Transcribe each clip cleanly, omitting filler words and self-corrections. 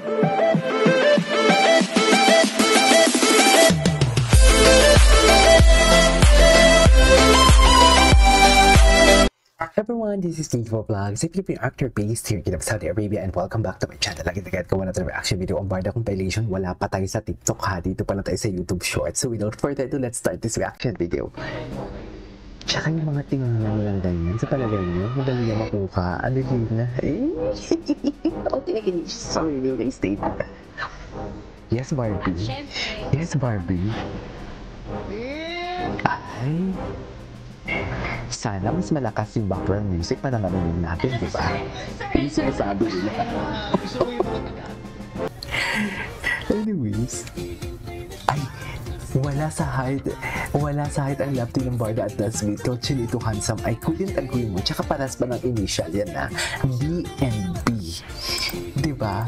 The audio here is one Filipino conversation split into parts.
Everyone, this is Steve Vlog, a Filipino actor based here in Saudi Arabia, and welcome back to my channel. Agad-agad ko na ito reaction video ang Barda Compilation. Wala pa tayo sa TikTok ha, dito pa lang tayo sa YouTube Shorts. So without further ado, let's start this reaction video. Tsaka yung mga tingnan lang ganyan, sa palagay nyo, madali na makuha. Ano yun na? O, tinagin niyo. Sorry, real estate. Yes, Barbie. Yes, Barbie. Ay. Sana mas malakas yung background music pa na narinig natin, di ba? Yung sinasabi nila. Anyways, ay, wala sa height ang love team ng Barda at Dasmit. Kung Chinito Handsome, I couldn't agree mo. Tsaka paras pa ng initial yan na BNB. Di ba?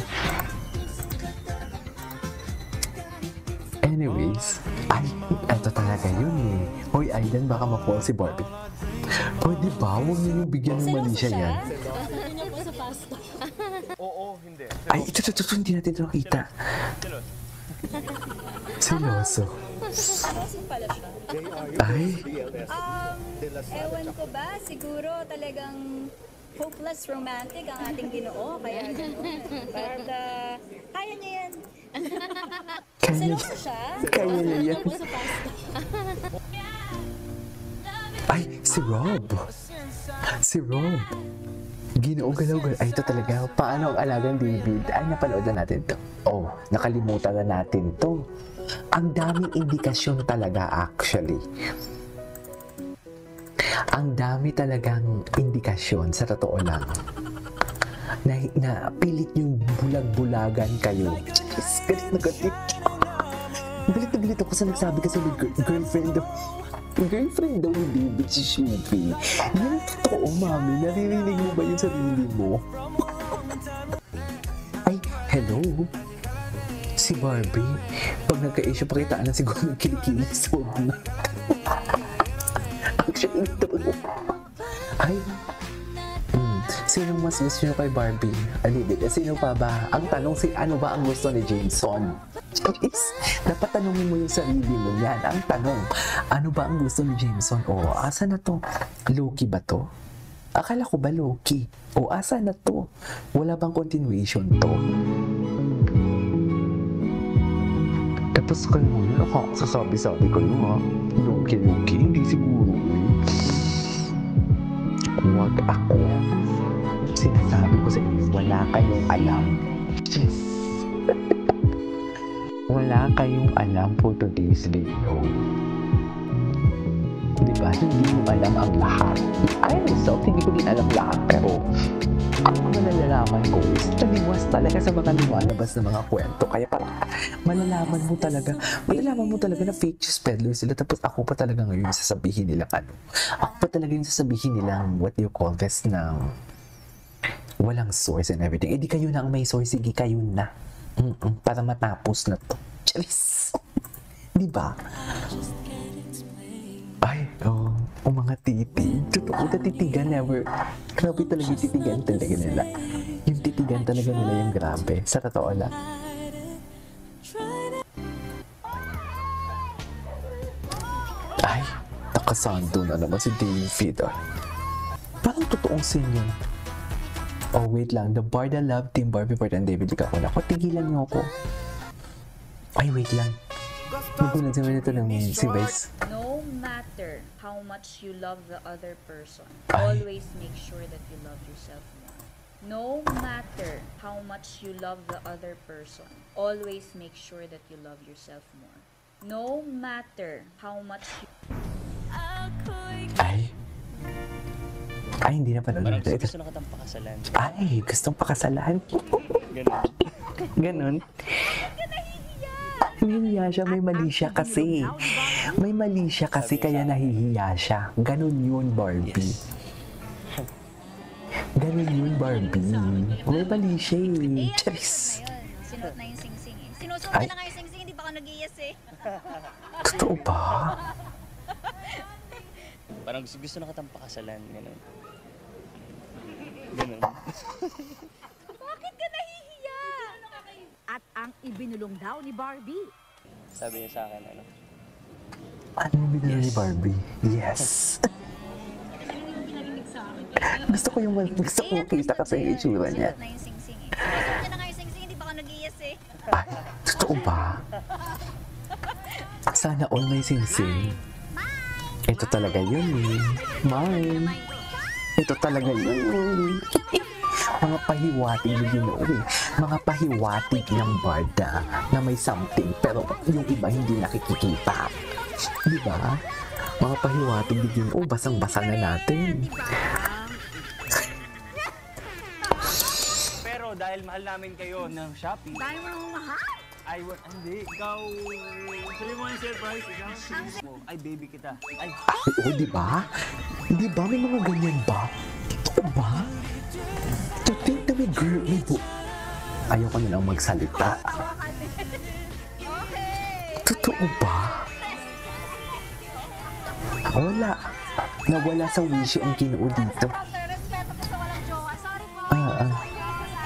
Anyways, ay, ito talaga yun eh. Hoy, Aidan, baka ma-fall si Barbie. Pwede ba? Huwag niyo bigyan ng mali siya yan. Oo, hindi. Ay, ito, hindi natin ito nakita. Seloso. Seloso pala siya. Ay. Ewan ko ba, siguro talagang hopeless romantic ang ating Ginoo, kaya gano'n. But, kaya niya yan. Seloso siya. Kaya niya yan. Ay, si Rob. Si Rob. Ginoo galaw-galaw. Ay, ito talaga. Paano ang alagang David? Ay, napanood na natin to. Oh, nakalimutan na natin to. Ang daming indikasyon talaga actually. Ang dami talagang indikasyon sa totoo lang. Na pilit yung bulag-bulagan kayo. Yes, galit na galit. Galit na galit ako sa nagsabi kasi may girlfriend daw ni David si Shufi. Yan totoo, mami. Naririnig mo ba yung sarili mo? Ay, hello? Si Barbie, pag nagka-issue, pakitaan na siguro ng kilikilis. Huwag na. Actually, ito. Ay, sinong mas gusto nyo kay Barbie? Alibit, sino pa ba? Ang tanong, ano ba ang gusto ni Jameson? Dapat tanongin mo yung sarili mo yan. Ang tanong, ano ba ang gusto ni Jameson? O, asa na to? Loki ba to? Akala ko ba Loki? O, asa na to? Wala bang continuation to? Tapos kayo mo yun, sasabi-sabi ko yun ha? Loki, hindi siguro. Huwag ako. Sinasabi ko sa inyo, wala kayong alam. Yes. Wala kayong alam for today's video. Diba? Hindi mo alam ang lahat. I myself, hindi ko din alam lahat. Pero, ang mga nalalaman ko is taliwas talaga sa mga lumalabas na mga kwento. Kaya parang malalaman mo talaga na fake news peddler sila. Tapos ako pa talaga ngayon sasabihin nilang ano. Ako pa talaga yung sasabihin nilang what do you call this na walang source and everything. Eh di kayo na ang may source. Sige, kayo na. Para matapos na to. Charis. Diba? Ay, mga titi. Totoo, titigan never. Grabe talaga yung titigan talaga nila. Yung titigan talaga nila yung grabe. Sa totoo lang. Ay, nakasando na naman si David. Parang totoong scene yun. Oh, wait lang. The Barda Love Team, Barbie, Barda, and David. Ikaw ko na. Tigilan niyo ako. Ay, wait lang. Nagulan sa nito ng si Vice. No matter how much you love the other person, always make sure that you love yourself more. No matter how much you love the other person, always make sure that you love yourself more. No matter how much you... Ay, hindi na pala. Parang gusto na katang pakasalan. Ay, gustong pakasalan. Ganon. Ganon. Nahihiya siya, may mali siya kasi. May mali siya kasi kaya nahihiya siya. Ganon yun, Barbie. Ganon yun, Barbie. May mali siya eh. Charis. Sinuot na yung sing-sing eh. Sinusuot na nga yung sing-sing, hindi pa ako nag-iiyas eh. Totoo ba? Parang gusto na katang pakasalan. Ganon. Ganon. Bakit ka nahihiya? ibinulong daw ni Barbie. Sabi niya sa akin, ano? Ano yung binili ni Barbie? Yes. Gusto ko kita kasi yung itsura niya. Suot na yung sing-sing eh. Suot niya na nga yung sing-sing, hindi ba ako nag-iiyas eh? Ay, totoo ba? Sana all may sing-sing. Ito talaga yun eh. Mine. Ito talaga yun. Mga pahiwatig ni Ginoo eh. Mga pahiwatig ng barda na may something pero yung iba hindi nakikikita. Di ba? Mga pahiwatig ni Ginoo, basang-basa na natin. Pero dahil mahal namin kayo ng Shopee, Dahil mo nang mahal. hindi, ikaw, sabi mo yung surprise, ikaw, ay baby kita. Ay, Oo, di ba? Di ba may mga ganyan ba? Totoo ba? To think na may girl, may Ayoko na lang magsalita. Totoo ba? Wala. Nawala sa wisyo ang Ginoo dito. Respeto ko sa walang jowa. Sorry po.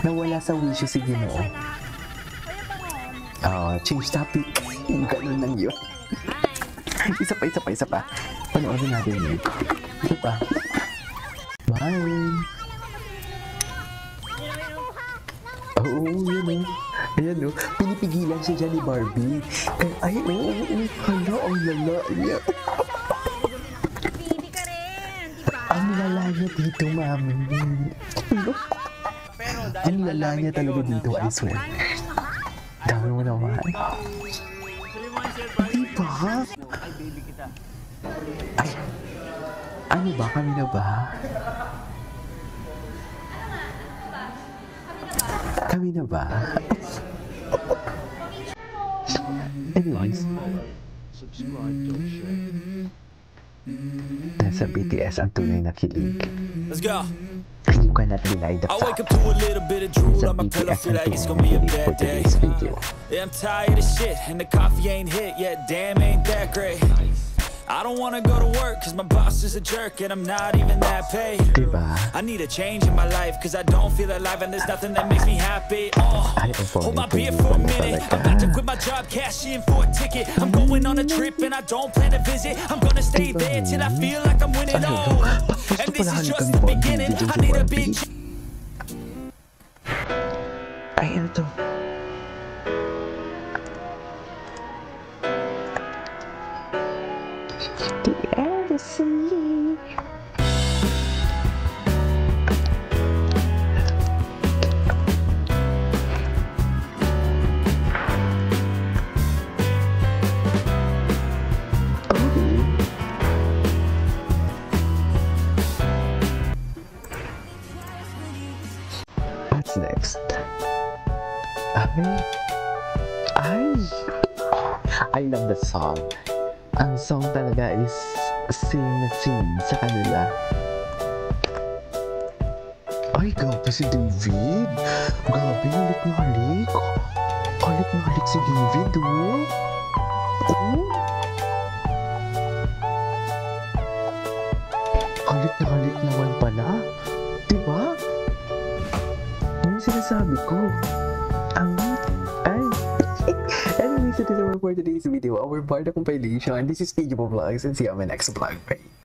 Nawala sa wisyo si Ginoo. Change topic. Ganun lang yun. Isa pa. Panoorin natin yun. Isa pa. Bye. Oo, yun o. Ayan o. Pinipigilan siya dyan ni Barbie. Ay, oo. Hala, ang lala niya. Baby ka rin, di ba? Ang lala niya dito, mami. pero dahil Ang mahal lala namin niya kayo talaga ng dito, I Shopee, swear. Dami mo naman. sabi mo yung surprise, Diba? ay baby kita. Ay, ano ba? Kami na ba? Kami na ba? Anyways, nasa BTS ang tunay na kilig. Let's go. You cannot deny the I wake fact. up to a little bit of drool Nasa on my pillow, BTS feel ang like it's tunay gonna na be a kilig for bad day. today's video. Yeah, I'm tired of shit, and the coffee ain't hit yet. Damn, ain't that great. I don't wanna go to work, cause my boss is a jerk, and I'm not even that paid. Diba? I need a change in my life, cause I don't feel alive, and there's nothing that makes me happy. Ay, ang Hold my pogi beer for a mo minute. talaga. I'm about to quit my job, cash in for a ticket. I'm going on a trip, and I don't plan to visit. I'm gonna stay there till I feel like I'm winning all. And this is just the beginning. I need a big Ay, ano to? The Odyssey. What's next? I love the song. Ang song talaga is sing na sing sa kanila. Ay, grabe si David. Grabe, halik na halik. Halik na halik si David, oh. Oh. Halik na halik naman pala. Diba? Ano yung sinasabi ko? Anyways, it is all for today's video. Our Barda compilation. This is Pedro Vlogs and see you on my next vlog. Bye.